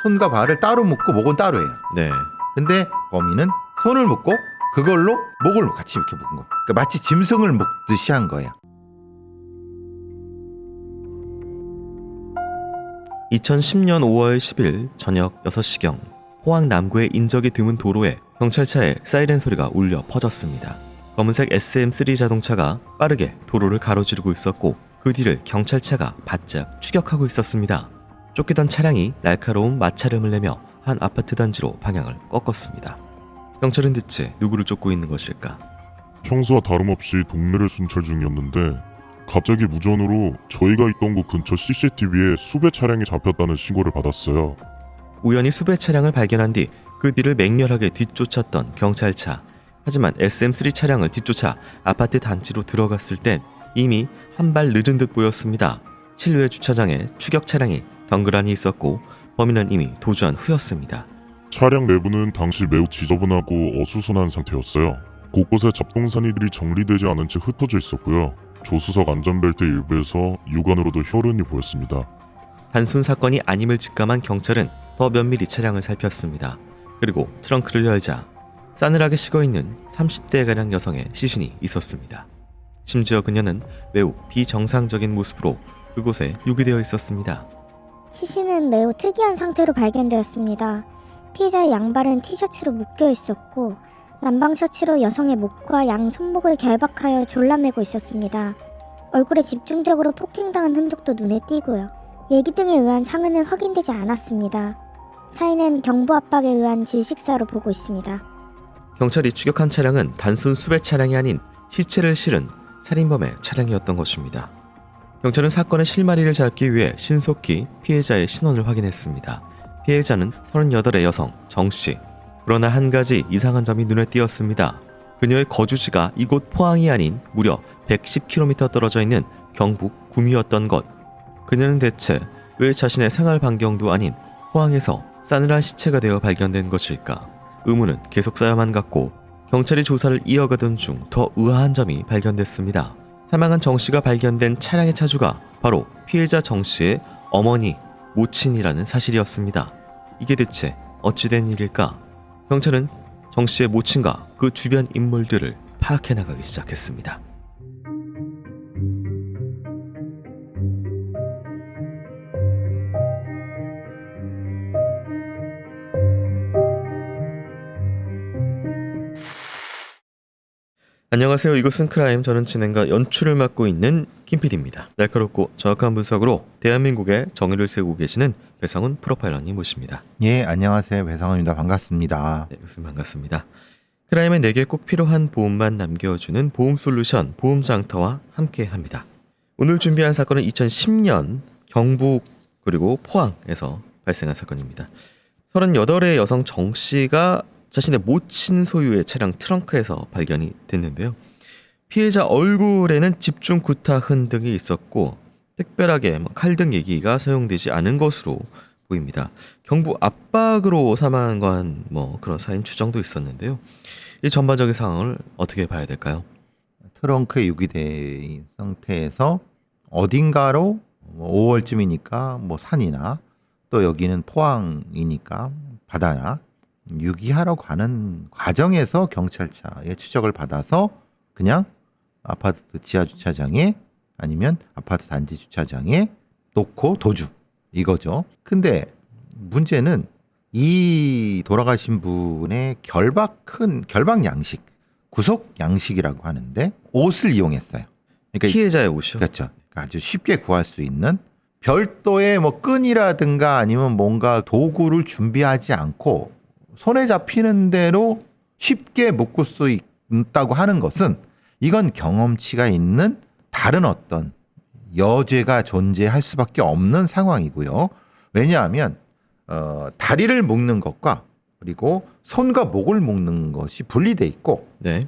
손과 발을 따로 묶고 목은 따로 해요. 네. 근데 범인은 손을 묶고 그걸로 목을 같이 이렇게 묶은 거예요. 그러니까 마치 짐승을 묶듯이 한 거예요. 2010년 5월 10일 저녁 6시경 포항 남구의 인적이 드문 도로에 경찰차의 사이렌 소리가 울려 퍼졌습니다. 검은색 SM3 자동차가 빠르게 도로를 가로지르고 있었고 그 뒤를 경찰차가 바짝 추격하고 있었습니다. 쫓기던 차량이 날카로운 마찰음을 내며 한 아파트 단지로 방향을 꺾었습니다. 경찰은 대체 누구를 쫓고 있는 것일까? 평소와 다름없이 동네를 순찰 중이었는데 갑자기 무전으로 저희가 있던 곳 근처 CCTV에 수배 차량이 잡혔다는 신고를 받았어요. 우연히 수배 차량을 발견한 뒤 그 뒤를 맹렬하게 뒤쫓았던 경찰차. 하지만 SM3 차량을 뒤쫓아 아파트 단지로 들어갔을 땐 이미 한 발 늦은 듯 보였습니다. 실외 주차장에 추격 차량이 덩그러니 있었고 범인은 이미 도주한 후였습니다. 차량 내부는 당시 매우 지저분하고 어수선한 상태였어요. 곳곳에 잡동사니들이 정리되지 않은 채 흩어져 있었고요. 조수석 안전벨트 일부에서 육안으로도 혈흔이 보였습니다. 단순 사건이 아님을 직감한 경찰은 더 면밀히 차량을 살폈습니다. 그리고 트렁크를 열자 싸늘하게 식어있는 30대가량 여성의 시신이 있었습니다. 심지어 그녀는 매우 비정상적인 모습으로 그곳에 유기되어 있었습니다. 시신은 매우 특이한 상태로 발견되었습니다. 피해자의 양발은 티셔츠로 묶여 있었고 남방 셔츠로 여성의 목과 양 손목을 결박하여 졸라매고 있었습니다. 얼굴에 집중적으로 폭행당한 흔적도 눈에 띄고요. 예기 등에 의한 상흔은 확인되지 않았습니다. 사인은 경부 압박에 의한 질식사로 보고 있습니다. 경찰이 추격한 차량은 단순 수배 차량이 아닌 시체를 실은 살인범의 차량이었던 것입니다. 경찰은 사건의 실마리를 잡기 위해 신속히 피해자의 신원을 확인했습니다. 피해자는 38의 여성 정씨. 그러나 한 가지 이상한 점이 눈에 띄었습니다. 그녀의 거주지가 이곳 포항이 아닌 무려 110km 떨어져 있는 경북 구미였던 것. 그녀는 대체 왜 자신의 생활 반경도 아닌 포항에서 싸늘한 시체가 되어 발견된 것일까? 의문은 계속 쌓여만 갔고 경찰이 조사를 이어가던 중 더 의아한 점이 발견됐습니다. 사망한 정씨가 발견된 차량의 차주가 바로 피해자 정씨의 어머니, 모친이라는 사실이었습니다. 이게 대체 어찌된 일일까? 경찰은 정씨의 모친과 그 주변 인물들을 파악해 나가기 시작했습니다. 안녕하세요. 이것은 크라임. 저는 진행과 연출을 맡고 있는 김PD입니다. 날카롭고 정확한 분석으로 대한민국의 정의를 세우고 계시는 배상훈 프로파일러님 모십니다. 예, 안녕하세요. 배상훈입니다. 반갑습니다. 네, 교수님 반갑습니다. 크라임의 내게 꼭 필요한 보험만 남겨주는 보험솔루션 보험장터와 함께합니다. 오늘 준비한 사건은 2010년 경북 그리고 포항에서 발생한 사건입니다. 38의 여성 정씨가 자신의 모친 소유의 차량 트렁크에서 발견이 됐는데요. 피해자 얼굴에는 집중 구타 흔적이 있었고 특별하게 칼 등 예기가 사용되지 않은 것으로 보입니다. 경부 압박으로 사망한 건 그런 사인 추정도 있었는데요. 이 전반적인 상황을 어떻게 봐야 될까요? 트렁크에 유기된 상태에서 어딘가로 5월쯤이니까 산이나 또 여기는 포항이니까 바다나 유기하러 가는 과정에서 경찰차의 추적을 받아서 그냥 아파트 지하 주차장에 아니면 아파트 단지 주차장에 놓고 도주 이거죠. 근데 문제는 이 돌아가신 분의 결박 양식, 구속 양식이라고 하는데 옷을 이용했어요. 그러니까 피해자의 옷이요? 그렇죠. 그러니까 아주 쉽게 구할 수 있는 별도의 끈이라든가 아니면 뭔가 도구를 준비하지 않고 손에 잡히는 대로 쉽게 묶을 수 있다고 하는 것은 이건 경험치가 있는 다른 어떤 여죄가 존재할 수밖에 없는 상황이고요. 왜냐하면 다리를 묶는 것과 그리고 손과 목을 묶는 것이 분리돼 있고 네.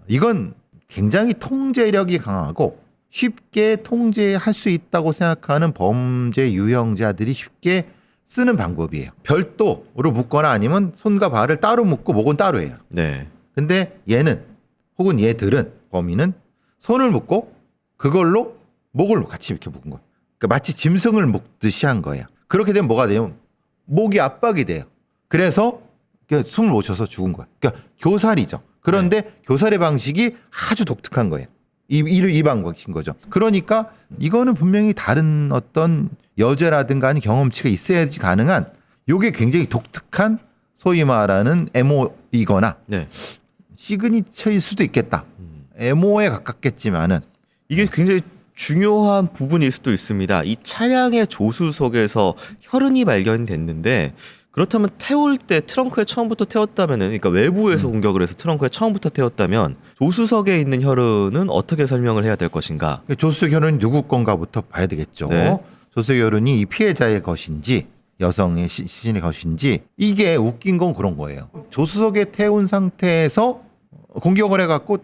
이건 굉장히 통제력이 강하고 쉽게 통제할 수 있다고 생각하는 범죄 유형자들이 쉽게 쓰는 방법이에요. 별도로 묶거나 아니면 손과 발을 따로 묶고 목은 따로 해요. 네. 근데 얘는 혹은 얘들은 범인은 손을 묶고 그걸로 목을 같이 이렇게 묶은 거예요. 그러니까 마치 짐승을 묶듯이 한 거예요. 그렇게 되면 뭐가 돼요? 목이 압박이 돼요. 그래서 숨을 못 쉬어서 죽은 거야. 그러니까 교살이죠. 그런데 교살의 방식이 아주 독특한 거예요. 이 방식인 거죠. 그러니까 이거는 분명히 다른 어떤 여죄라든가 아닌 경험치가 있어야지 가능한 요게 굉장히 독특한 소위 말하는 MO이거나 네. 시그니처일 수도 있겠다. MO에 가깝겠지만은 이게 굉장히 중요한 부분일 수도 있습니다. 이 차량의 조수석에서 혈흔이 발견됐는데 그렇다면 태울 때 트렁크에 처음부터 태웠다면은, 그러니까 외부에서 공격을 해서 트렁크에 처음부터 태웠다면 조수석에 있는 혈흔은 어떻게 설명을 해야 될 것인가? 조수석 혈흔이 누구 건가부터 봐야 되겠죠. 네. 조수석 혈흔이 이 피해자의 것인지 여성의 시신의 것인지. 이게 웃긴 건 그런 거예요. 조수석에 태운 상태에서 공격을 해갖고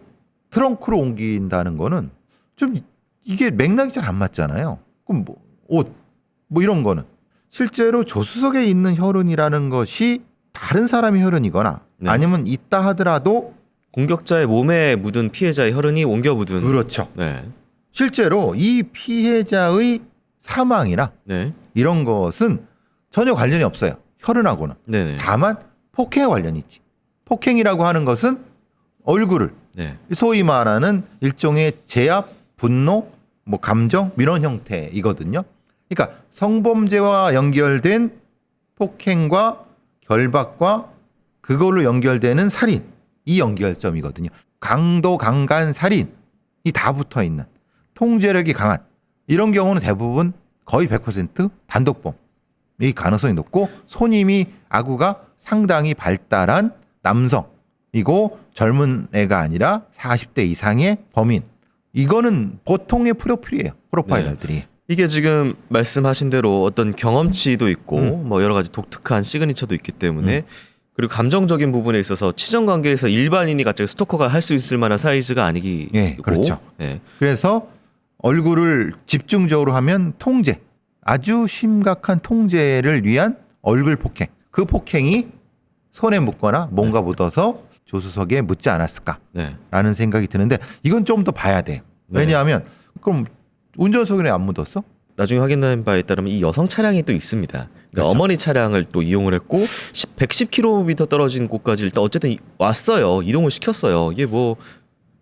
트렁크로 옮긴다는 거는 좀 이게 맥락이 잘 안 맞잖아요. 그럼 뭐 옷 뭐 이런 거는 실제로 조수석에 있는 혈흔이라는 것이 다른 사람의 혈흔이거나 네. 아니면 있다 하더라도 공격자의 몸에 묻은 피해자의 혈흔이 옮겨 묻은. 그렇죠. 네. 실제로 이 피해자의 사망이나 네. 이런 것은 전혀 관련이 없어요. 혈흔하고는. 네네. 다만 폭행에 관련이 있지. 폭행이라고 하는 것은 얼굴을 네. 소위 말하는 일종의 제압, 분노, 뭐 감정 이런 형태이거든요. 그러니까 성범죄와 연결된 폭행과 결박과 그걸로 연결되는 살인, 이 연결점이거든요. 강도, 강간, 살인이 다 붙어 있는 통제력이 강한 이런 경우는 대부분 거의 100% 단독범 이 가능성이 높고 손님이 아구가 상당히 발달한 남성이고 젊은 애가 아니라 40대 이상의 범인. 이거는 보통의 프로필이에요. 프로파일러들이. 이게 지금 말씀하신 대로 어떤 경험치도 있고 뭐 여러 가지 독특한 시그니처도 있기 때문에 그리고 감정적인 부분에 있어서 치정 관계에서 일반인이 갑자기 스토커가 할 수 있을 만한 사이즈가 아니기. 예, 그렇죠. 예. 그래서 얼굴을 집중적으로 하면 통제, 아주 심각한 통제를 위한 얼굴 폭행. 그 폭행이 손에 묻거나 뭔가 묻어서 조수석에 묻지 않았을까라는 네. 생각이 드는데 이건 좀 더 봐야 돼요. 네. 왜냐하면 그럼 운전석에 안 묻었어? 나중에 확인한 바에 따르면 이 여성 차량이 또 있습니다. 그러니까 그렇죠. 어머니 차량을 또 이용을 했고 110km 떨어진 곳까지 일단 어쨌든 왔어요. 이동을 시켰어요. 이게 뭐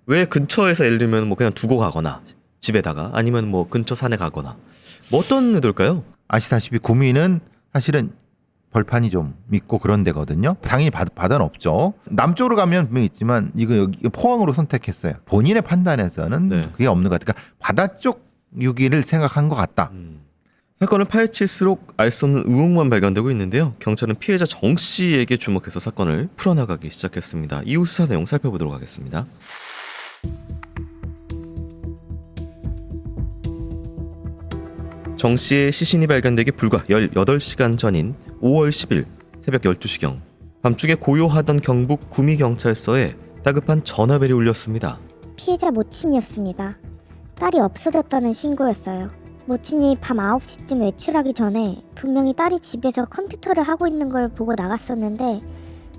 왜 근처에서 예를 들면 뭐 그냥 두고 가거나 집에다가 아니면 뭐 근처 산에 가거나 뭐 어떤 의도일까요? 아시다시피 구미는 사실은 벌판이 좀 있고 그런 데거든요. 당연히 바다는 없죠. 남쪽으로 가면 분명히 있지만 이거 여기 포항으로 선택했어요. 본인의 판단에서는 네. 그게 없는 것 같아요. 그러니까 바다 쪽 유기를 생각한 것 같다. 사건을 파헤칠수록 알 수 없는 의혹만 발견되고 있는데요. 경찰은 피해자 정 씨에게 주목해서 사건을 풀어나가기 시작했습니다. 이후 수사 내용 살펴보도록 하겠습니다. 정 씨의 시신이 발견되기 불과 18시간 전인 5월 10일 새벽 12시경 밤중에 고요하던 경북 구미경찰서에 다급한 전화벨이 울렸습니다. 피해자 모친이었습니다. 딸이 없어졌다는 신고였어요. 모친이 밤 9시쯤 외출하기 전에 분명히 딸이 집에서 컴퓨터를 하고 있는 걸 보고 나갔었는데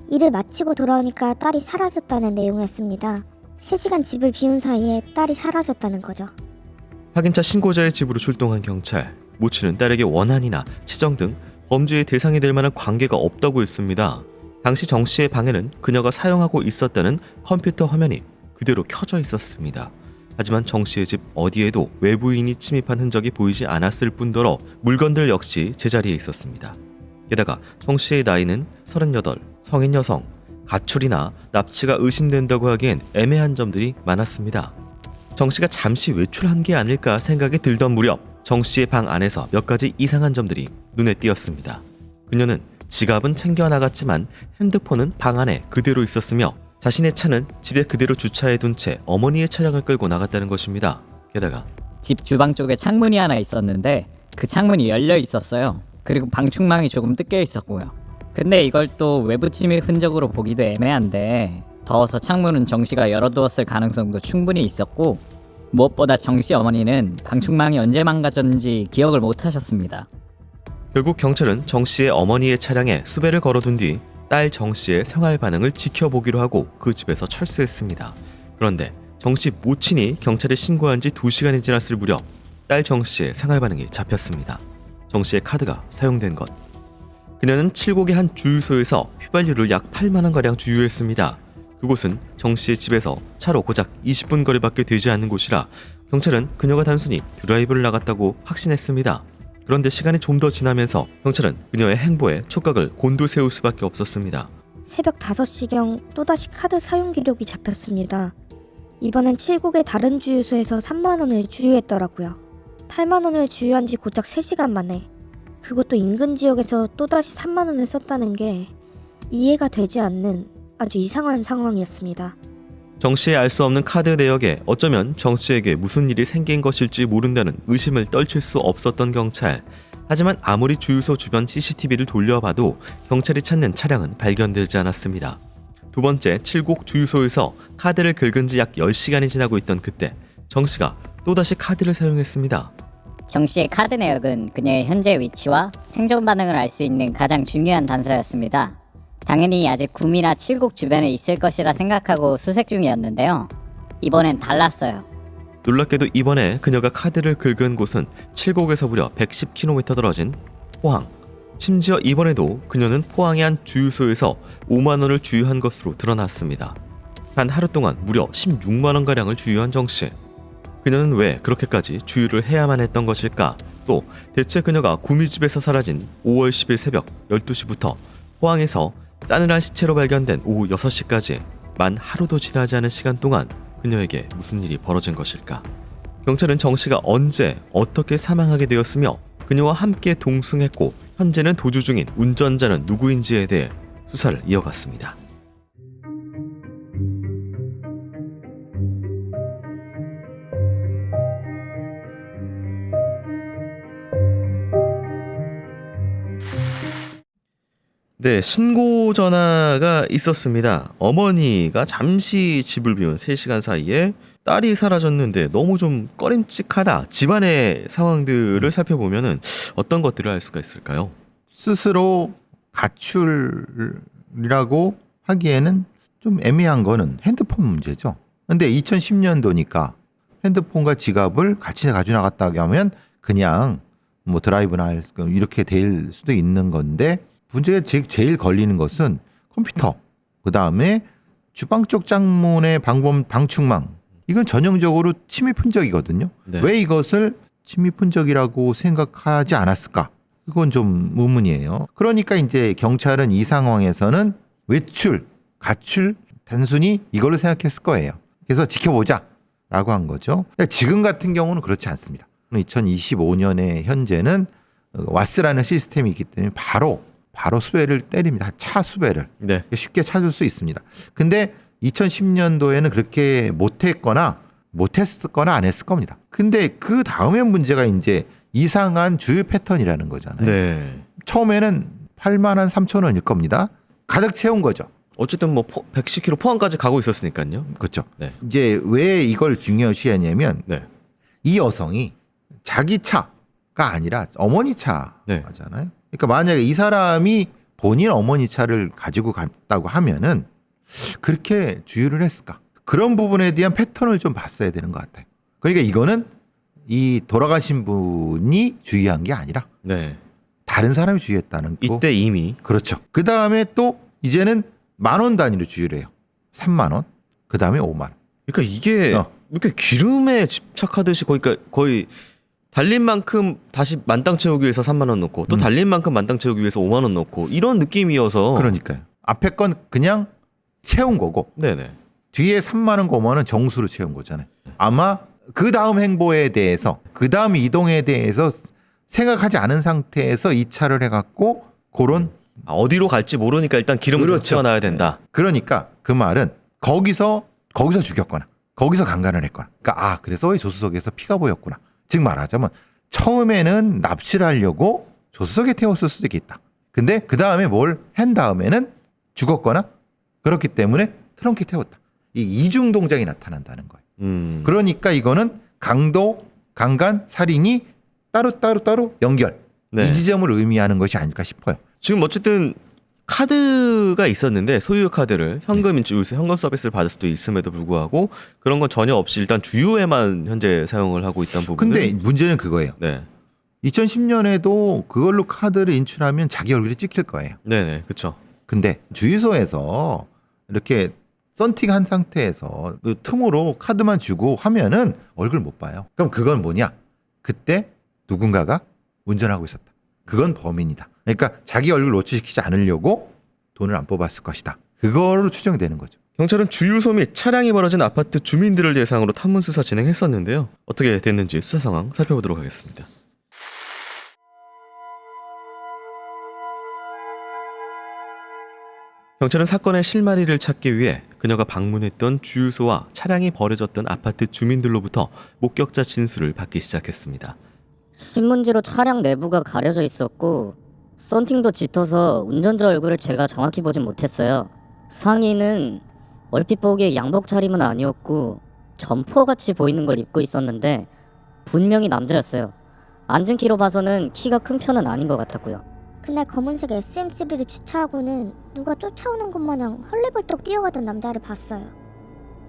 일을 마치고 돌아오니까 딸이 사라졌다는 내용이었습니다. 3시간 집을 비운 사이에 딸이 사라졌다는 거죠. 확인차 신고자의 집으로 출동한 경찰. 모친은 딸에게 원한이나 치정 등 범죄의 대상이 될 만한 관계가 없다고 했습니다. 당시 정 씨의 방에는 그녀가 사용하고 있었다는 컴퓨터 화면이 그대로 켜져 있었습니다. 하지만 정 씨의 집 어디에도 외부인이 침입한 흔적이 보이지 않았을 뿐더러 물건들 역시 제자리에 있었습니다. 게다가 정 씨의 나이는 38, 성인 여성, 가출이나 납치가 의심된다고 하기엔 애매한 점들이 많았습니다. 정 씨가 잠시 외출한 게 아닐까 생각이 들던 무렵 정 씨의 방 안에서 몇 가지 이상한 점들이 눈에 띄었습니다. 그녀는 지갑은 챙겨 나갔지만 핸드폰은 방 안에 그대로 있었으며 자신의 차는 집에 그대로 주차해둔 채 어머니의 차량을 끌고 나갔다는 것입니다. 게다가 집 주방 쪽에 창문이 하나 있었는데 그 창문이 열려 있었어요. 그리고 방충망이 조금 뜯겨 있었고요. 근데 이걸 또 외부 침입 흔적으로 보기도 애매한데 더워서 창문은 정 씨가 열어두었을 가능성도 충분히 있었고 무엇보다 정 씨 어머니는 방충망이 언제 망가졌는지 기억을 못 하셨습니다. 결국 경찰은 정 씨의 어머니의 차량에 수배를 걸어둔 뒤 딸 정 씨의 생활 반응을 지켜보기로 하고 그 집에서 철수했습니다. 그런데 정 씨 모친이 경찰에 신고한 지 2시간이 지났을 무렵 딸 정 씨의 생활 반응이 잡혔습니다. 정 씨의 카드가 사용된 것. 그녀는 칠곡의 한 주유소에서 휘발유를 약 8만 원가량 주유했습니다. 그곳은 정 씨의 집에서 차로 고작 20분 거리밖에 되지 않는 곳이라 경찰은 그녀가 단순히 드라이브를 나갔다고 확신했습니다. 그런데 시간이 좀 더 지나면서 경찰은 그녀의 행보에 촉각을 곤두세울 수밖에 없었습니다. 새벽 5시경 또다시 카드 사용 기록이 잡혔습니다. 이번엔 칠곡의 다른 주유소에서 3만 원을 주유했더라고요. 8만 원을 주유한 지 고작 3시간 만에. 그것도 인근 지역에서 또다시 3만 원을 썼다는 게 이해가 되지 않는 아주 이상한 상황이었습니다. 정 씨의 알 수 없는 카드 내역에 어쩌면 정 씨에게 무슨 일이 생긴 것일지 모른다는 의심을 떨칠 수 없었던 경찰. 하지만 아무리 주유소 주변 CCTV를 돌려봐도 경찰이 찾는 차량은 발견되지 않았습니다. 두 번째, 칠곡 주유소에서 카드를 긁은 지 약 10시간이 지나고 있던 그때 정 씨가 또다시 카드를 사용했습니다. 정 씨의 카드 내역은 그녀의 현재 위치와 생존 반응을 알 수 있는 가장 중요한 단서였습니다. 당연히 아직 구미나 칠곡 주변에 있을 것이라 생각하고 수색 중이었는데요. 이번엔 달랐어요. 놀랍게도 이번에 그녀가 카드를 긁은 곳은 칠곡에서 무려 110km 떨어진 포항. 심지어 이번에도 그녀는 포항의 한 주유소에서 5만 원을 주유한 것으로 드러났습니다. 단 하루 동안 무려 16만 원가량을 주유한 정 씨. 그녀는 왜 그렇게까지 주유를 해야만 했던 것일까? 또 대체 그녀가 구미집에서 사라진 5월 10일 새벽 12시부터 포항에서 싸늘한 시체로 발견된 오후 6시까지 만 하루도 지나지 않은 시간 동안 그녀에게 무슨 일이 벌어진 것일까? 경찰은 정 씨가 언제 어떻게 사망하게 되었으며 그녀와 함께 동승했고 현재는 도주 중인 운전자는 누구인지에 대해 수사를 이어갔습니다. 네, 신고 전화가 있었습니다. 어머니가 잠시 집을 비운 3시간 사이에 딸이 사라졌는데 너무 좀 꺼림칙하다. 집안의 상황들을 살펴보면은 어떤 것들을 알 수가 있을까요? 스스로 가출이라고 하기에는 좀 애매한 거는 핸드폰 문제죠. 근데 2010년도니까 핸드폰과 지갑을 같이 가지고 나갔다고 하면 그냥 뭐 드라이브나 이렇게 될 수도 있는 건데 문제가 제일 걸리는 것은 컴퓨터, 그 다음에 주방 쪽 창문의 방충망. 이건 전형적으로 침입 흔적이거든요. 네. 왜 이것을 침입 흔적이라고 생각하지 않았을까? 그건 좀 의문이에요. 그러니까 이제 경찰은 이 상황에서는 외출, 가출 단순히 이걸로 생각했을 거예요. 그래서 지켜보자라고 한 거죠. 지금 같은 경우는 그렇지 않습니다. 2025년에 현재는 와스라는 시스템이 있기 때문에 바로 수배를 때립니다. 차 수배를. 네. 쉽게 찾을 수 있습니다. 근데 2010년도에는 그렇게 못했거나 안 했을 겁니다. 근데 그 다음에 문제가 이제 이상한 주유 패턴이라는 거잖아요. 네. 처음에는 8만 3천 원일 겁니다. 가득 채운 거죠. 어쨌든 뭐 110km 포항까지 가고 있었으니까요. 그렇죠. 네. 이제 왜 이걸 중요시하냐면 네. 이 여성이 자기 차가 아니라 어머니 네. 차잖아요. 그러니까 만약에 이 사람이 본인 어머니 차를 가지고 갔다고 하면은 그렇게 주유를 했을까? 그런 부분에 대한 패턴을 좀 봤어야 되는 것 같아요. 그러니까 이거는 이 돌아가신 분이 주유한 게 아니라 네. 다른 사람이 주유했다는 거. 이때 이미 그렇죠. 그 다음에 또 이제는 10,000원 단위로 주유를 해요. 3만 원. 그 다음에 5만 원. 그러니까 이게 이렇게 기름에 집착하듯이 거의 달린 만큼 다시 만땅 채우기 위해서 3만 원 넣고 또 달린 만큼 만땅 채우기 위해서 5만 원 넣고 이런 느낌이어서 그러니까요. 앞에 건 그냥 채운 거고 네네. 뒤에 3만 원과 5만 원 정수로 채운 거잖아요. 아마 그 다음 행보에 대해서 그 다음 이동에 대해서 생각하지 않은 상태에서 이 차를 해갖고 그런 어디로 갈지 모르니까 일단 기름을 그렇죠. 채워놔야 된다. 그러니까 그 말은 거기서 죽였거나 거기서 강간을 했거나 그러니까 그래서 조수석에서 피가 보였구나. 즉 말하자면 처음에는 납치를 하려고 조수석에 태웠을 수도 있겠다. 근데 그 다음에 뭘 한 다음에는 죽었거나 그렇기 때문에 트렁크에 태웠다. 이 이중 동작이 나타난다는 거예요. 그러니까 이거는 강도, 강간, 살인이 따로 연결. 네. 이 지점을 의미하는 것이 아닐까 싶어요. 지금 어쨌든 카드가 있었는데 소유 카드를 현금 서비스를 받을 수도 있음에도 불구하고 그런 건 전혀 없이 일단 주유에만 현재 사용을 하고 있다는 부분은 근데 문제는 그거예요. 네. 2010년에도 그걸로 카드를 인출하면 자기 얼굴이 찍힐 거예요. 네네, 그쵸. 근데 주유소에서 이렇게 썬팅한 상태에서 그 틈으로 카드만 주고 하면은 얼굴 못 봐요. 그럼 그건 뭐냐? 그때 누군가가 운전하고 있었다. 그건 범인이다. 그러니까 자기 얼굴 노출시키지 않으려고 돈을 안 뽑았을 것이다. 그걸로 추정되는 거죠. 경찰은 주유소 및 차량이 벌어진 아파트 주민들을 대상으로 탐문 수사 진행했었는데요. 어떻게 됐는지 수사 상황 살펴보도록 하겠습니다. 경찰은 사건의 실마리를 찾기 위해 그녀가 방문했던 주유소와 차량이 버려졌던 아파트 주민들로부터 목격자 진술을 받기 시작했습니다. 신문지로 차량 내부가 가려져 있었고 썬팅도 짙어서 운전자 얼굴을 제가 정확히 보진 못했어요. 상의는 얼핏 보기에 양복 차림은 아니었고 점퍼같이 보이는 걸 입고 있었는데 분명히 남자였어요. 앉은 키로 봐서는 키가 큰 편은 아닌 것 같았고요. 그날 검은색 SM3를 주차하고는 누가 쫓아오는 것 마냥 헐레벌떡 뛰어가던 남자를 봤어요.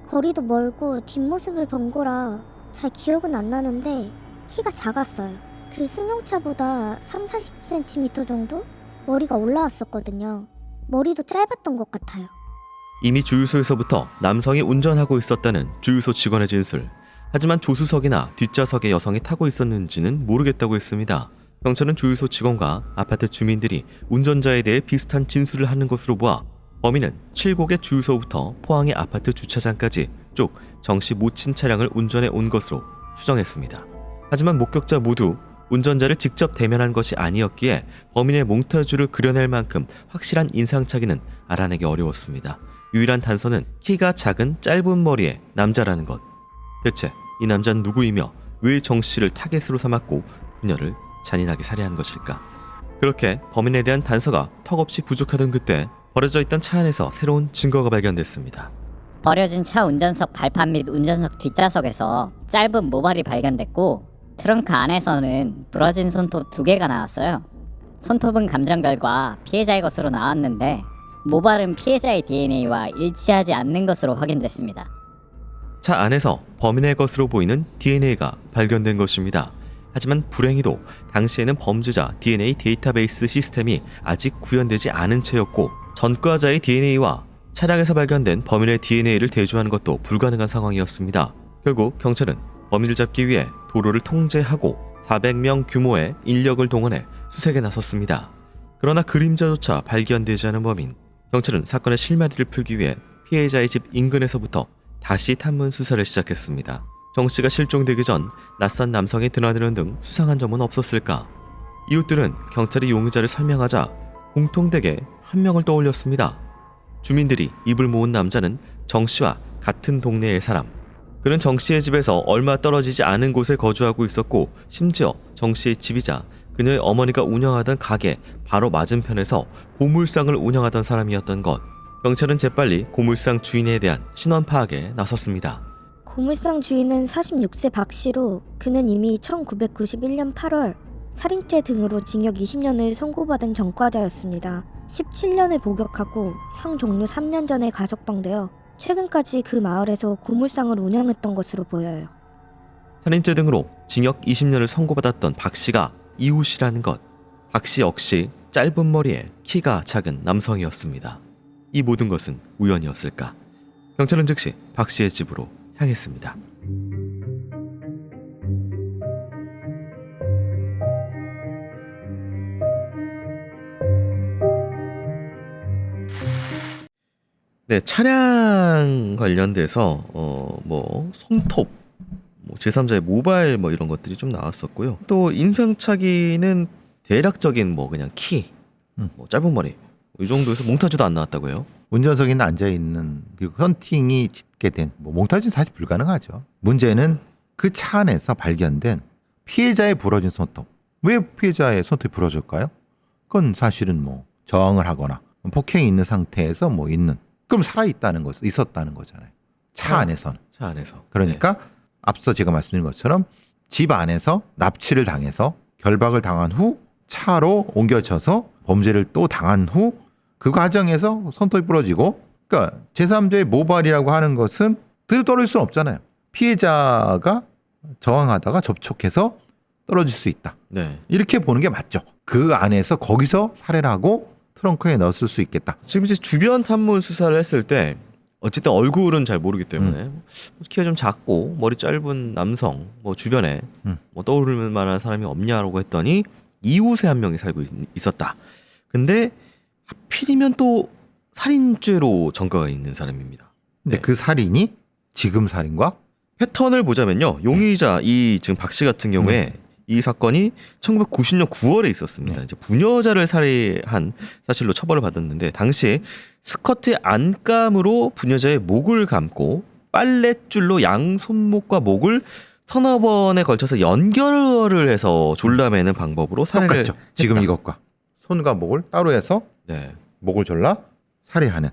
거리도 멀고 뒷모습을 본 거라 잘 기억은 안 나는데 키가 작았어요. 그 승용차보다 30-40cm 정도? 머리가 올라왔었거든요. 머리도 짧았던 것 같아요. 이미 주유소에서부터 남성이 운전하고 있었다는 주유소 직원의 진술. 하지만 조수석이나 뒷좌석에 여성이 타고 있었는지는 모르겠다고 했습니다. 경찰은 주유소 직원과 아파트 주민들이 운전자에 대해 비슷한 진술을 하는 것으로 보아 범인은 칠곡의 주유소부터 포항의 아파트 주차장까지 쭉 정시 모친 차량을 운전해 온 것으로 추정했습니다. 하지만 목격자 모두 운전자를 직접 대면한 것이 아니었기에 범인의 몽타주를 그려낼 만큼 확실한 인상착의는 알아내기 어려웠습니다. 유일한 단서는 키가 작은 짧은 머리의 남자라는 것. 대체 이 남자는 누구이며 왜 정 씨를 타겟으로 삼았고 그녀를 잔인하게 살해한 것일까? 그렇게 범인에 대한 단서가 턱없이 부족하던 그때 버려져 있던 차 안에서 새로운 증거가 발견됐습니다. 버려진 차 운전석 발판 및 운전석 뒷좌석에서 짧은 모발이 발견됐고 트렁크 안에서는 부러진 손톱 2개가 나왔어요. 손톱은 감정 결과 피해자의 것으로 나왔는데 모발은 피해자의 DNA와 일치하지 않는 것으로 확인됐습니다. 차 안에서 범인의 것으로 보이는 DNA가 발견된 것입니다. 하지만 불행히도 당시에는 범죄자 DNA 데이터베이스 시스템이 아직 구현되지 않은 채였고 전과자의 DNA와 차량에서 발견된 범인의 DNA를 대조하는 것도 불가능한 상황이었습니다. 결국 경찰은 범인을 잡기 위해 도로를 통제하고 400명 규모의 인력을 동원해 수색에 나섰습니다. 그러나 그림자조차 발견되지 않은 범인. 경찰은 사건의 실마리를 풀기 위해 피해자의 집 인근에서부터 다시 탐문 수사를 시작했습니다. 정 씨가 실종되기 전 낯선 남성이 드나드는 등 수상한 점은 없었을까? 이웃들은 경찰이 용의자를 설명하자 공통되게 한 명을 떠올렸습니다. 주민들이 입을 모은 남자는 정 씨와 같은 동네의 사람. 그는 정 씨의 집에서 얼마 떨어지지 않은 곳에 거주하고 있었고 심지어 정 씨의 집이자 그녀의 어머니가 운영하던 가게 바로 맞은편에서 고물상을 운영하던 사람이었던 것. 경찰은 재빨리 고물상 주인에 대한 신원 파악에 나섰습니다. 고물상 주인은 46세 박 씨로 그는 이미 1991년 8월 살인죄 등으로 징역 20년을 선고받은 전과자였습니다. 17년을 복역하고 형 종료 3년 전에 가석방되어 최근까지 그 마을에서 고물상을 운영했던 것으로 보여요. 살인죄 등으로 징역 20년을 선고받았던 박 씨가 이웃이라는 것. 박 씨 역시 짧은 머리에 키가 작은 남성이었습니다. 이 모든 것은 우연이었을까? 경찰은 즉시 박 씨의 집으로 향했습니다. 네, 차량 관련돼서 손톱, 제3자의 모발 이런 것들이 좀 나왔었고요. 또 인상착의는 대략적인 그냥 키, 짧은 머리 이 정도에서 몽타주도 안 나왔다고요? 운전석에 앉아 있는 그리고 헌팅이 짙게 된 몽타주는 사실 불가능하죠. 문제는 그 차 안에서 발견된 피해자의 부러진 손톱. 왜 피해자의 손톱이 부러질까요? 그건 사실은 저항을 하거나 폭행이 있는 상태에서 있는. 그럼 살아 있었다는 거잖아요. 차 안에서는. 차 안에서. 그러니까 앞서 제가 말씀드린 것처럼 집 안에서 납치를 당해서 결박을 당한 후 차로 옮겨져서 범죄를 또 당한 후 그 과정에서 손톱이 부러지고, 그러니까 제3자의 모발이라고 하는 것은 그대로 떨어질 수는 없잖아요. 피해자가 저항하다가 접촉해서 떨어질 수 있다. 네. 이렇게 보는 게 맞죠. 그 안에서 거기서 살해를 하고 트렁크에 넣었을 수 있겠다. 지금 이제 주변 탐문 수사를 했을 때 어쨌든 얼굴은 잘 모르기 때문에 키가 좀 작고 머리 짧은 남성 뭐 주변에 뭐 떠오를 만한 사람이 없냐라고 했더니 이웃에 한 명이 살고 있었다. 근데 하필이면 또 살인죄로 전가가 있는 사람입니다. 근데 네. 그 살인이 지금 살인과 패턴을 보자면요. 용의자 이 지금 박 씨 같은 경우에 이 사건이 1990년 9월에 있었습니다. 이제 부녀자를 살해한 사실로 처벌을 받았는데 당시 스커트 안감으로 부녀자의 목을 감고 빨랫줄로 양 손목과 목을 서너 번에 걸쳐서 연결을 해서 졸라매는 방법으로 살해를 똑같죠. 지금 했다. 이것과 손과 목을 따로 해서 네. 목을 졸라 살해하는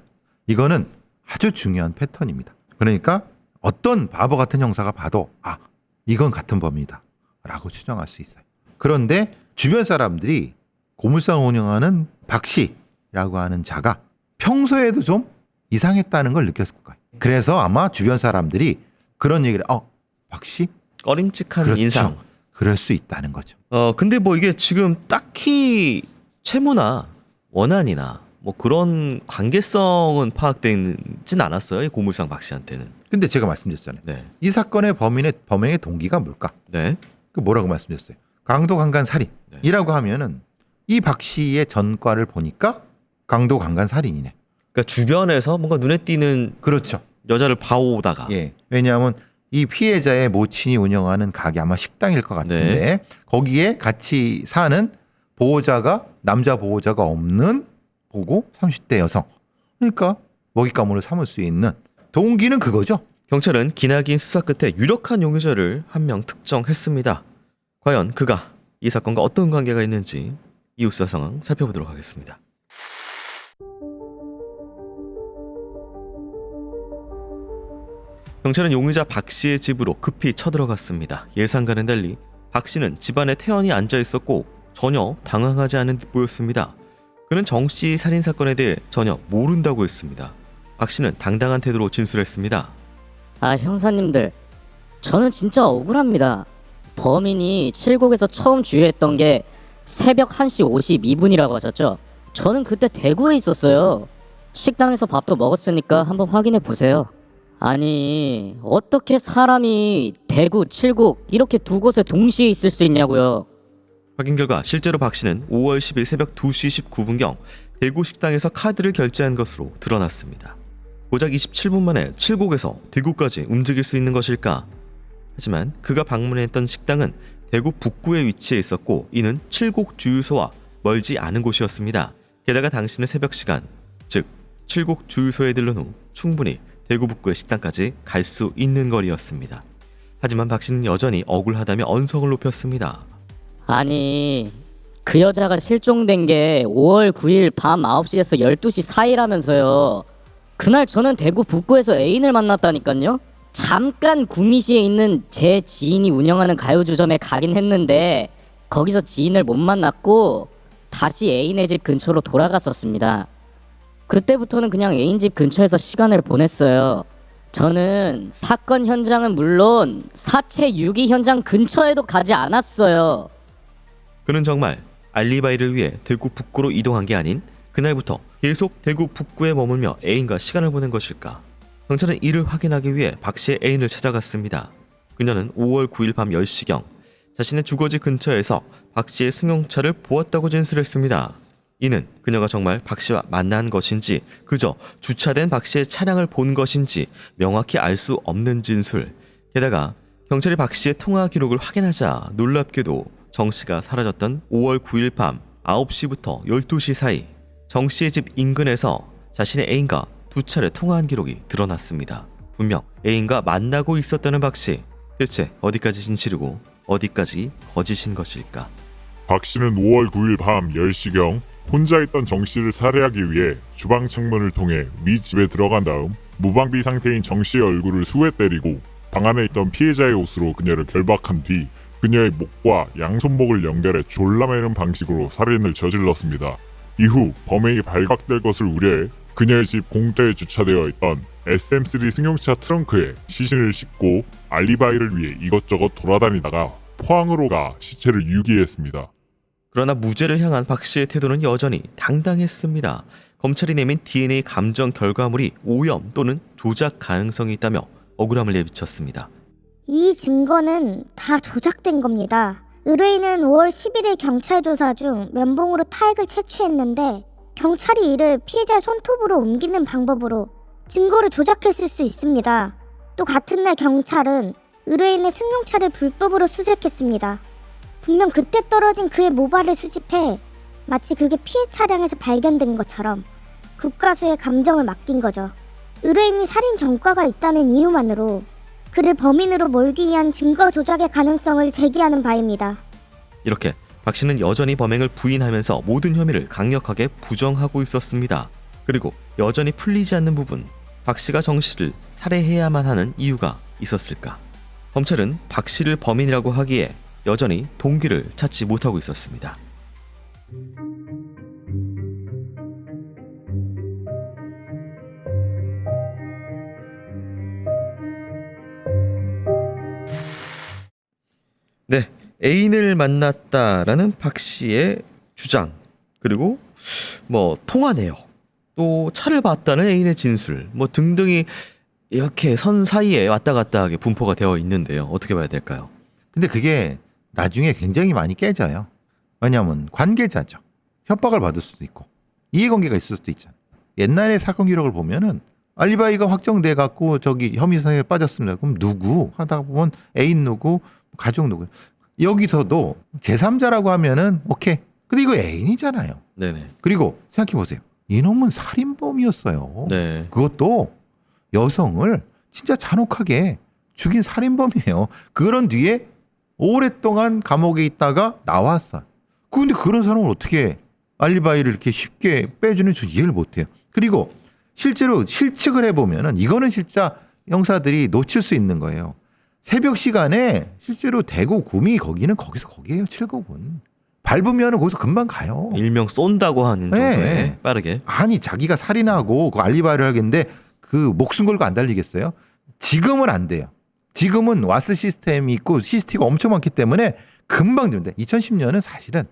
이거는 아주 중요한 패턴입니다. 그러니까 어떤 바보 같은 형사가 봐도 아 이건 같은 범이다 라고 추정할 수 있어요. 그런데 주변 사람들이 고물상 운영하는 박 씨라고 하는 자가 평소에도 좀 이상했다는 걸 느꼈을 거예요. 그래서 아마 주변 사람들이 그런 얘기를 박 씨? 꺼림칙한 그렇죠. 인상. 그럴 수 있다는 거죠. 근데 뭐 이게 지금 채무나 원한이나 뭐 그런 관계성은 파악되진 않았어요. 이 고물상 박 씨한테는. 근데 제가 말씀드렸잖아요. 네. 이 사건의 범행의 동기가 뭘까? 네. 그 뭐라고 말씀드렸어요? 강도 강간 살인이라고 하면은 이 박 씨의 전과를 보니까 강도 강간 살인이네. 그러니까 주변에서 뭔가 눈에 띄는 그렇죠. 여자를 봐오다가 예. 왜냐하면 이 피해자의 모친이 운영하는 가게 아마 식당일 것 같은데 거기에 같이 사는 남자 보호자가 없는 보고 30대 여성. 그러니까 먹잇감으로 삼을 수 있는 동기는 그거죠. 경찰은 기나긴 수사 끝에 유력한 용의자를 한 명 특정했습니다. 과연 그가 이 사건과 어떤 관계가 있는지 이후 수사 상황 살펴보도록 하겠습니다. 경찰은 용의자 박 씨의 집으로 급히 쳐들어갔습니다. 예상과는 달리 박 씨는 집안에 태연히 앉아 있었고 전혀 당황하지 않은 듯 보였습니다. 그는 정 씨 살인 사건에 대해 전혀 모른다고 했습니다. 박 씨는 당당한 태도로 진술했습니다. 아, 형사님들, 저는 진짜 억울합니다. 범인이 칠곡에서 처음 주유했던 게 새벽 1시 52분이라고 하셨죠? 저는 그때 대구에 있었어요. 식당에서 밥도 먹었으니까 한번 확인해 보세요. 아니, 어떻게 사람이 대구, 칠곡 이렇게 두 곳에 동시에 있을 수 있냐고요. 확인 결과 실제로 박 씨는 5월 10일 새벽 2시 19분경 대구 식당에서 카드를 결제한 것으로 드러났습니다. 고작 27분 만에 칠곡에서 대구까지 움직일 수 있는 것일까? 하지만 그가 방문했던 식당은 대구 북구에 위치해 있었고 이는 칠곡 주유소와 멀지 않은 곳이었습니다. 게다가 당신은 새벽 시간, 즉 칠곡 주유소에 들른 후 충분히 대구 북구의 식당까지 갈 수 있는 거리였습니다. 하지만 박 씨는 여전히 억울하다며 언성을 높였습니다. 아니, 그 여자가 실종된 게 5월 9일 밤 9시에서 12시 사이라면서요. 그날 저는 대구 북구에서 애인을 만났다니까요. 잠깐 구미시에 있는 제 지인이 운영하는 가요주점에 가긴 했는데 거기서 지인을 못 만났고 다시 애인의 집 근처로 돌아갔었습니다. 그때부터는 그냥 애인 집 근처에서 시간을 보냈어요. 저는 사건 현장은 물론 사체 유기 현장 근처에도 가지 않았어요. 그는 정말 알리바이를 위해 대구 북구로 이동한 게 아닌 그날부터 계속 대구 북구에 머물며 애인과 시간을 보낸 것일까? 경찰은 이를 확인하기 위해 박 씨의 애인을 찾아갔습니다. 그녀는 5월 9일 밤 10시경 자신의 주거지 근처에서 박 씨의 승용차를 보았다고 진술했습니다. 이는 그녀가 정말 박 씨와 만난 것인지 그저 주차된 박 씨의 차량을 본 것인지 명확히 알 수 없는 진술. 게다가 경찰이 박 씨의 통화 기록을 확인하자 놀랍게도 정 씨가 사라졌던 5월 9일 밤 9시부터 12시 사이 정 씨의 집 인근에서 자신의 애인과 두 차례 통화한 기록이 드러났습니다. 분명 애인과 만나고 있었다는 박 씨. 대체 어디까지 진실이고 어디까지 거짓인 것일까? 박 씨는 5월 9일 밤 10시경 혼자 있던 정 씨를 살해하기 위해 주방 창문을 통해 미 집에 들어간 다음 무방비 상태인 정 씨의 얼굴을 수에 때리고 방 안에 있던 피해자의 옷으로 그녀를 결박한 뒤 그녀의 목과 양손목을 연결해 졸라매는 방식으로 살인을 저질렀습니다. 이후 범행이 발각될 것을 우려해 그녀의 집 공터에 주차되어 있던 SM3 승용차 트렁크에 시신을 싣고 알리바이를 위해 이것저것 돌아다니다가 포항으로 가 시체를 유기했습니다. 그러나 무죄를 향한 박 씨의 태도는 여전히 당당했습니다. 검찰이 내민 DNA 감정 결과물이 오염 또는 조작 가능성이 있다며 억울함을 내비쳤습니다. 이 증거는 다 조작된 겁니다. 의뢰인은 5월 11일 경찰 조사 중 면봉으로 타액을 채취했는데 경찰이 이를 피해자의 손톱으로 옮기는 방법으로 증거를 조작했을 수 있습니다. 또 같은 날 경찰은 의뢰인의 승용차를 불법으로 수색했습니다. 분명 그때 떨어진 그의 모발을 수집해 마치 그게 피해 차량에서 발견된 것처럼 국가수의 감정을 맡긴 거죠. 의뢰인이 살인 전과가 있다는 이유만으로 그를 범인으로 몰기 위한 증거 조작의 가능성을 제기하는 바입니다. 이렇게 박 씨는 여전히 범행을 부인하면서 모든 혐의를 강력하게 부정하고 있었습니다. 그리고 여전히 풀리지 않는 부분, 박 씨가 정 씨를 살해해야만 하는 이유가 있었을까? 검찰은 박 씨를 범인이라고 하기에 여전히 동기를 찾지 못하고 있었습니다. 네, 애인을 만났다라는 박 씨의 주장, 그리고 뭐 통화 내역, 또 차를 봤다는 애인의 진술, 뭐 등등이 이렇게 선 사이에 왔다 갔다 하게 분포가 되어 있는데요. 어떻게 봐야 될까요? 근데 그게 나중에 굉장히 많이 깨져요. 왜냐하면 관계자죠. 협박을 받을 수도 있고 이해관계가 있을 수도 있잖아요. 옛날의 사건 기록을 보면은 알리바이가 확정돼 갖고 저기 혐의 사유에 빠졌습니다. 그럼 누구 하다가 보면 애인 누구, 가족 누구. 여기서도 제3자라고 하면은 오케이. 근데 이거 애인이잖아요. 네네. 그리고 생각해 보세요. 이놈은 살인범이었어요. 네. 그것도 여성을 진짜 잔혹하게 죽인 살인범이에요. 그런 뒤에 오랫동안 감옥에 있다가 나왔어. 근데 그런 사람을 어떻게 알리바이를 이렇게 쉽게 빼주는 저 이해를 못해요. 그리고 실제로 실측을 해보면은 이거는 진짜 형사들이 놓칠 수 있는 거예요. 새벽 시간에 실제로 대구 구미 거기는 거기서 거기에요. 칠곡은 밟으면 거기서 금방 가요. 일명 쏜다고 하는 정도에 네. 빠르게. 아니 자기가 살인하고 그 알리바이를 하겠는데 그 목숨 걸고 안 달리겠어요? 지금은 안 돼요. 지금은 와스 시스템이 있고 CCTV가 엄청 많기 때문에 금방 되는데 2010년은 사실은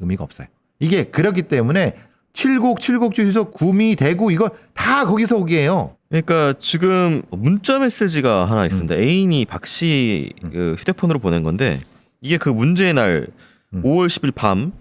의미가 없어요. 이게 그렇기 때문에 칠곡 주유소 구미 대구 이거 다 거기서 오기예요. 그러니까 지금 문자 메시지가 하나 있습니다. 애인이 박 씨 그 휴대폰으로 보낸 건데 이게 그 문제의 날 5월 10일 밤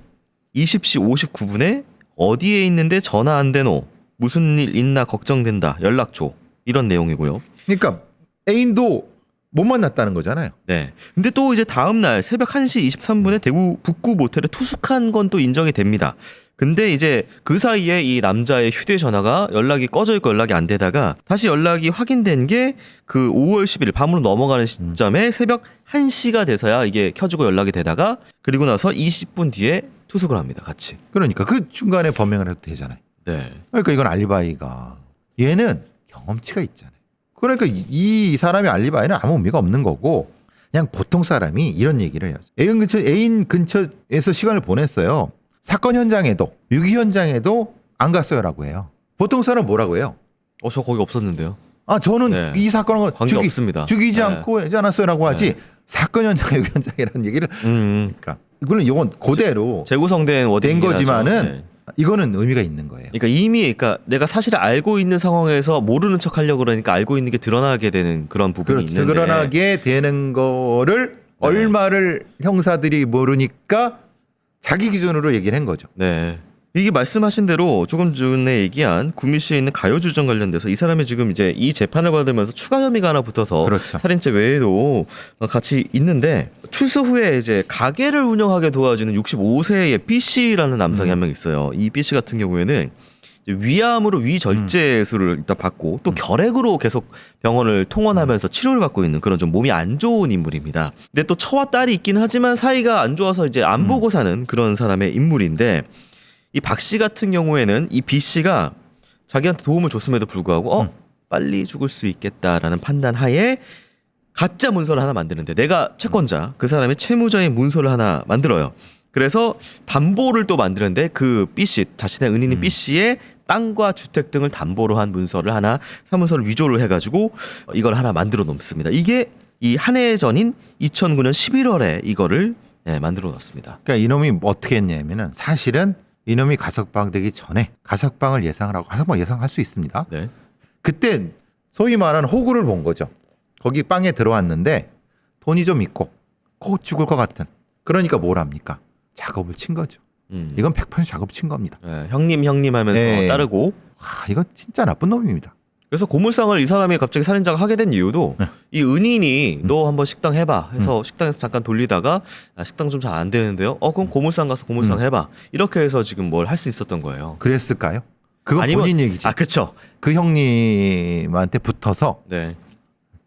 20시 59분에 어디에 있는데 전화 안 되노? 무슨 일 있나 걱정된다. 연락 줘. 이런 내용이고요. 그러니까 애인도 못 만났다는 거잖아요. 네. 근데 또 이제 다음 날 새벽 1시 23분에 대구 북구 모텔에 투숙한 건 또 인정이 됩니다. 근데 이제 그 사이에 이 남자의 휴대전화가 연락이 꺼져 있고 연락이 안 되다가 다시 연락이 확인된 게 그 5월 10일 밤으로 넘어가는 시점에 새벽 1시가 돼서야 이게 켜지고 연락이 되다가 그리고 나서 20분 뒤에 투숙을 합니다. 같이. 그러니까 그 중간에 범행을 해도 되잖아요. 네. 그러니까 이건 알리바이가 얘는 경험치가 있잖아요. 그러니까 이 사람의 알리바이는 아무 의미가 없는 거고 그냥 보통 사람이 이런 얘기를 해요. 애인 근처에서 시간을 보냈어요. 사건 현장에도 유기 현장에도 안 갔어요라고 해요. 보통 사람은 뭐라고 해요? 저 거기 없었는데요. 아 저는 네. 이 사건을 관계 없습니다. 죽이지 네. 않고 하지 않았어요라고 하지 네. 사건 현장 유기 현장이라는 얘기를 그러니까 이건 그대로 재구성된 워딩이긴 된 거지만은 하죠. 네. 이거는 의미가 있는 거예요. 그러니까 이미 그러니까 내가 사실을 알고 있는 상황에서 모르는 척 하려고 그러니까 알고 있는 게 드러나게 되는 그런 부분이 그렇죠. 있는데 드러나게 되는 거를 얼마를 형사들이 모르니까 자기 기준으로 얘기를 한 거죠. 네. 이게 말씀하신 대로 조금 전에 얘기한 구미시에 있는 가요주점 관련돼서 이 사람이 지금 이제 이 재판을 받으면서 추가 혐의가 하나 붙어서 그렇죠. 살인죄 외에도 같이 있는데 출소 후에 이제 가게를 운영하게 도와주는 65세의 B씨라는 남성이 한 명 있어요. 이 B씨 같은 경우에는 위암으로 위절제술을 일단 받고 또 결핵으로 계속 병원을 통원하면서 치료를 받고 있는 그런 좀 몸이 안 좋은 인물입니다. 근데 또 처와 딸이 있긴 하지만 사이가 안 좋아서 이제 안 보고 사는 그런 사람의 인물인데 이 박 씨 같은 경우에는 이 B 씨가 자기한테 도움을 줬음에도 불구하고 빨리 죽을 수 있겠다라는 판단 하에 가짜 문서를 하나 만드는데 내가 채권자 그 사람의 채무자의 문서를 하나 만들어요. 그래서 담보를 또 만드는데 그 B 씨 자신의 은인인 B 씨의 땅과 주택 등을 담보로 한 문서를 하나 사문서를 위조를 해가지고 이걸 하나 만들어 놓습니다. 이게 이 한 해 전인 2009년 11월에 이거를 만들어 놨습니다. 그러니까 이놈이 어떻게 했냐면은 사실은 이놈이 가석방 되기 전에 가석방을 예상을 하고 가석방 예상할 수 있습니다. 네. 그때 소위 말하는 호구를 본 거죠. 거기 빵에 들어왔는데 돈이 좀 있고 곧 죽을 것 같은. 그러니까 뭘 합니까? 작업을 친 거죠. 이건 100% 작업 친 겁니다. 형님 하면서 네. 따르고. 이건 진짜 나쁜 놈입니다. 그래서 고물상을 이 사람이 갑자기 살인자가 하게 된 이유도 이 은인이 너 한번 식당 해봐 해서 식당에서 잠깐 돌리다가 식당 좀 잘 안 되는데요. 그럼 고물상 가서 고물상 해봐. 이렇게 해서 지금 뭘 할 수 있었던 거예요. 그랬을까요? 그건 아니면- 본인 얘기지. 그쵸. 그 형님한테 붙어서 네.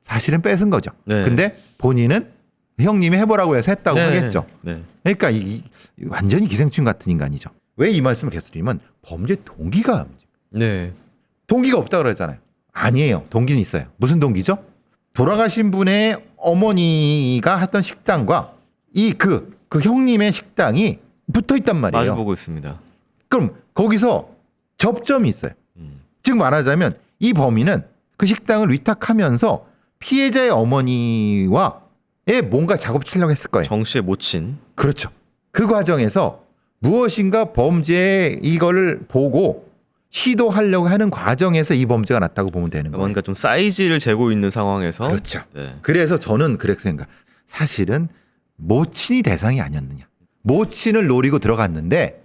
사실은 뺏은 거죠. 네. 근데 본인은 형님이 해보라고 해서 했다고 네. 하겠죠. 네. 그러니까 완전히 기생충 같은 인간이죠. 왜 이 말씀을 계속 드리면 범죄 동기가 네. 동기가 없다 그러잖아요. 아니에요. 동기는 있어요. 무슨 동기죠? 돌아가신 분의 어머니가 했던 식당과 그 형님의 식당이 붙어 있단 말이에요. 마주보고 있습니다. 그럼 거기서 접점이 있어요. 즉 말하자면 이 범인은 그 식당을 위탁하면서 피해자의 어머니와의 뭔가 작업 치려고 했을 거예요. 정 씨의 모친. 그렇죠. 그 과정에서 무엇인가 범죄 이거를 보고 시도하려고 하는 과정에서 이 범죄가 났다고 보면 되는 거예요. 뭔가 좀 사이즈를 재고 있는 상황에서. 그렇죠. 네. 그래서 저는 그렇게 생각. 사실은 모친이 대상이 아니었느냐. 모친을 노리고 들어갔는데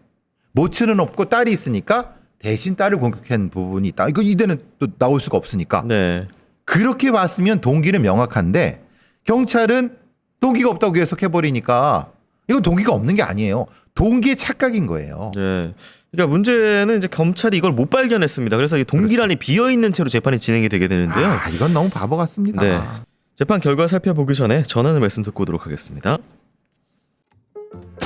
모친은 없고 딸이 있으니까 대신 딸을 공격한 부분이 있다. 이거 이대는 또 나올 수가 없으니까. 네. 그렇게 봤으면 동기는 명확한데 경찰은 동기가 없다고 해석해버리니까 이건 동기가 없는 게 아니에요. 동기의 착각인 거예요. 네. 그러니까 문제는 이제 검찰이 이걸 못 발견했습니다. 그래서 이 동기란이 비어 있는 채로 재판이 진행이 되게 되는데요. 이건 너무 바보 같습니다. 네. 재판 결과 살펴보기 전에 전하는 말씀 듣고 오도록 하겠습니다.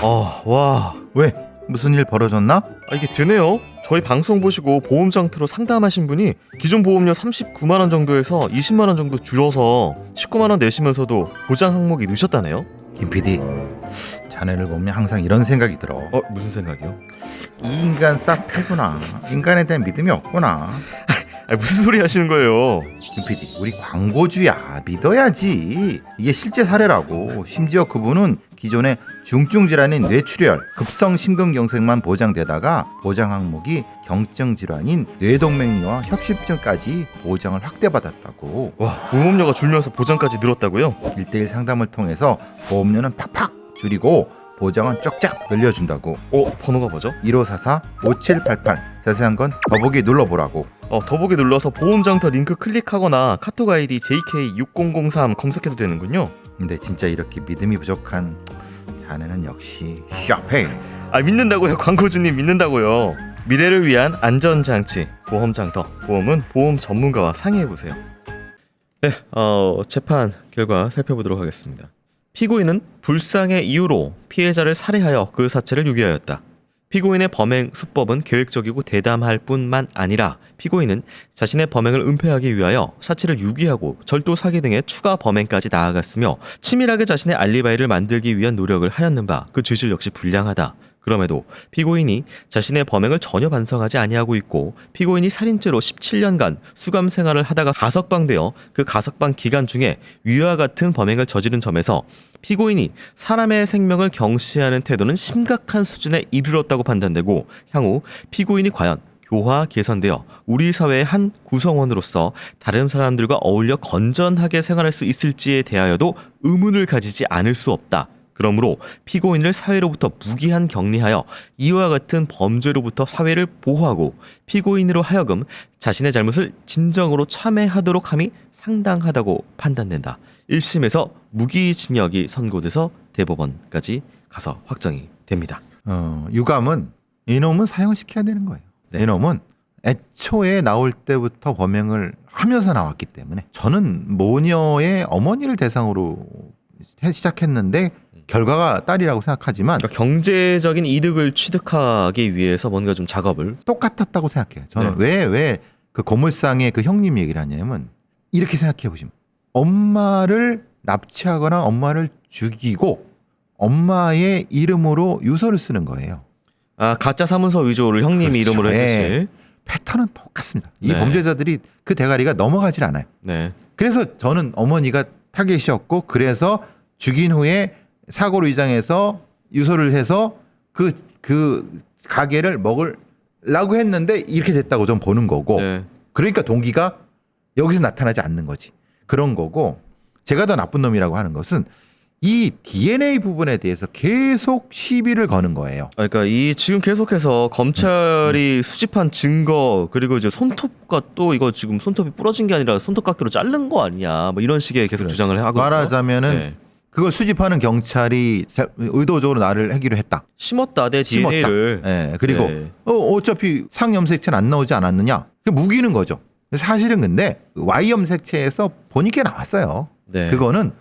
와. 왜? 무슨 일 벌어졌나? 이게 되네요. 저희 방송 보시고 보험 장터로 상담하신 분이 기존 보험료 39만 원 정도에서 20만 원 정도 줄여서 19만 원 내시면서도 보장 항목이 넣으셨다네요. 김 PD, 자네를 보면 항상 이런 생각이 들어. 무슨 생각이요? 이 인간 싹패구나. 인간에 대한 믿음이 없구나. 무슨 소리 하시는 거예요? 김 PD, 우리 광고주야. 믿어야지. 이게 실제 사례라고. 심지어 그분은 기존에 중증 질환인 뇌출혈, 급성 심근경색만 보장되다가 보장 항목이 경증 질환인 뇌동맥류와 협심증까지 보장을 확대받았다고. 와, 보험료가 줄면서 보장까지 늘었다고요? 1대1 상담을 통해서 보험료는 팍팍 줄이고 보장은 쪽짝 늘려준다고. 번호가 뭐죠? 1544-5788. 자세한 건 더보기 눌러보라고. 더보기 눌러서 보험장터 링크 클릭하거나 카톡 아이디 JK6003 검색해도 되는군요. 근데 진짜 이렇게 믿음이 부족한 자네는 역시 쇼핑. 믿는다고요. 광고주님 믿는다고요. 미래를 위한 안전장치 보험장터. 보험은 보험 전문가와 상의해보세요. 네, 재판 결과 살펴보도록 하겠습니다. 피고인은 불상의 이유로 피해자를 살해하여 그 사체를 유기하였다. 피고인의 범행 수법은 계획적이고 대담할 뿐만 아니라 피고인은 자신의 범행을 은폐하기 위하여 사체를 유기하고 절도 사기 등의 추가 범행까지 나아갔으며 치밀하게 자신의 알리바이를 만들기 위한 노력을 하였는 바 그 죄질 역시 불량하다. 그럼에도 피고인이 자신의 범행을 전혀 반성하지 아니하고 있고 피고인이 살인죄로 17년간 수감 생활을 하다가 가석방되어 그 가석방 기간 중에 위와 같은 범행을 저지른 점에서 피고인이 사람의 생명을 경시하는 태도는 심각한 수준에 이르렀다고 판단되고 향후 피고인이 과연 교화 개선되어 우리 사회의 한 구성원으로서 다른 사람들과 어울려 건전하게 생활할 수 있을지에 대하여도 의문을 가지지 않을 수 없다. 그러므로 피고인을 사회로부터 무기한 격리하여 이와 같은 범죄로부터 사회를 보호하고 피고인으로 하여금 자신의 잘못을 진정으로 참회하도록 함이 상당하다고 판단된다. 1심에서 무기징역이 선고돼서 대법원까지 가서 확정이 됩니다. 유감은 이놈은 사형을 시켜야 되는 거예요. 네. 이놈은 애초에 나올 때부터 범행을 하면서 나왔기 때문에 저는 모녀의 어머니를 대상으로 시작했는데 결과가 딸이라고 생각하지만 그러니까 경제적인 이득을 취득하기 위해서 뭔가 좀 작업을 똑같았다고 생각해요. 저는 왜 그 고물상의 그 형님 얘기를 하냐면 이렇게 생각해 보시면 엄마를 납치하거나 엄마를 죽이고 엄마의 이름으로 유서를 쓰는 거예요. 가짜 사문서 위조를 형님이 그렇죠. 이름으로 했듯이. 네. 패턴은 똑같습니다. 이 네. 범죄자들이 그 대가리가 넘어가질 않아요. 네. 그래서 저는 어머니가 타겟이었고 그래서 죽인 후에 사고로 위장해서 유서를 해서 그 가게를 먹으려고 했는데 이렇게 됐다고 좀 보는 거고 네. 그러니까 동기가 여기서 나타나지 않는 거지. 그런 거고 제가 더 나쁜 놈이라고 하는 것은 이 DNA 부분에 대해서 계속 시비를 거는 거예요. 그러니까 이 지금 계속해서 검찰이 수집한 증거 그리고 이제 손톱과 또 이거 지금 손톱이 부러진 게 아니라 손톱깎이로 자른 거 아니냐 뭐 이런 식의 계속 그렇지. 주장을 하거든요. 말하자면은 네. 그걸 수집하는 경찰이 의도적으로 나를 하기로 했다. 심었다 내 심었다. DNA를. 예, 그리고 네. 어차피 상염색체는 안 나오지 않았느냐? 그 무기는 거죠. 사실은 근데 Y염색체에서 본이 꽤 나왔어요. 네. 그거는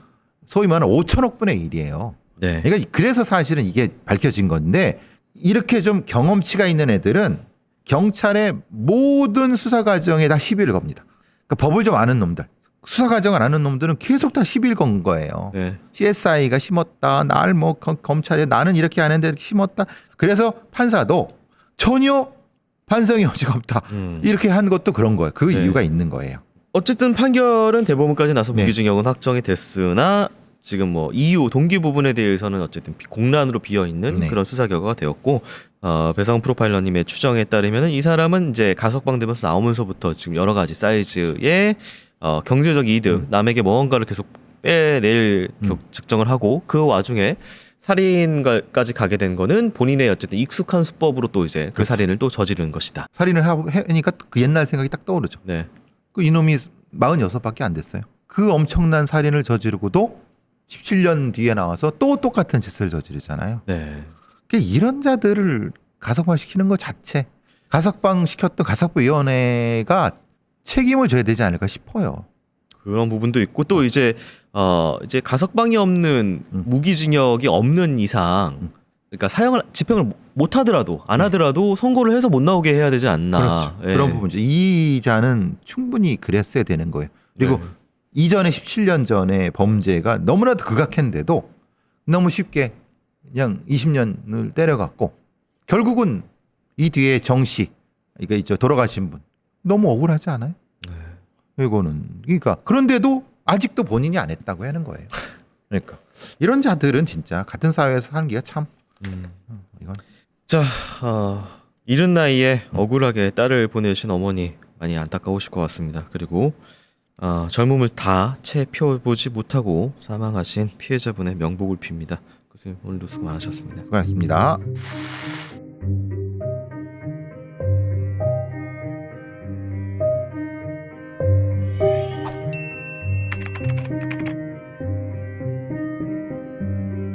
소위 말하는 5천억 분의 1이에요. 네. 그러니까 그래서 사실은 이게 밝혀진 건데 이렇게 좀 경험치가 있는 애들은 경찰의 모든 수사 과정에 다 시비를 겁니다. 그러니까 법을 좀 아는 놈들, 수사 과정을 아는 놈들은 계속 다 시비를 건 거예요. 네. CSI가 심었다. 날 뭐 검찰에 나는 이렇게 하는데 심었다. 그래서 판사도 전혀 반성의 여지가 없다. 이렇게 한 것도 그런 거예요. 그 네. 이유가 있는 거예요. 어쨌든 판결은 대법원까지 나서 네. 무기징역은 확정이 됐으나 지금 뭐 이유 동기 부분에 대해서는 어쨌든 공란으로 비어 있는 네. 그런 수사 결과가 되었고 배상 프로파일러님의 추정에 따르면 이 사람은 이제 가석방되면서 나오면서부터 지금 여러 가지 사이즈의 경제적 이득 남에게 무언가를 계속 빼낼 측정을 하고 그 와중에 살인까지 가게 된 거는 본인의 어쨌든 익숙한 수법으로 또 이제 그 그렇죠. 살인을 또 저지르는 것이다. 살인을 하니까 그 옛날 생각이 딱 떠오르죠. 네. 그 이놈이 46밖에 안 됐어요. 그 엄청난 살인을 저지르고도 17년 뒤에 나와서 또 똑같은 짓을 저지르잖아요. 네. 그러니까 이런 자들을 가석방 시키는 것 자체, 가석방 시켰던 가석부위원회가 책임을 져야 되지 않을까 싶어요. 그런 부분도 있고 또 이제 가석방이 없는 무기징역이 없는 이상 그러니까 집행을 못 하더라도 안 하더라도 선고를 해서 못 나오게 해야 되지 않나. 그렇죠. 예. 그런 부분이죠. 이자는 충분히 그랬어야 되는 거예요. 그리고 네. 이전에 17년 전에 범죄가 너무나도 극악했는데도 너무 쉽게 그냥 20년을 때려갖고 결국은 이 뒤에 정 씨, 그러니까 이제 돌아가신 분 너무 억울하지 않아요? 이거는 그러니까 그런데도 아직도 본인이 안 했다고 하는 거예요. 그러니까 이런 자들은 진짜 같은 사회에서 사는 게 참 이건 자, 이른 나이에 억울하게 딸을 보내신 어머니 많이 안타까우실 것 같습니다. 그리고 젊음을 다 채 펴보지 못하고 사망하신 피해자분의 명복을 빕니다. 교수님 오늘도 수고 많으셨습니다. 수고하셨습니다.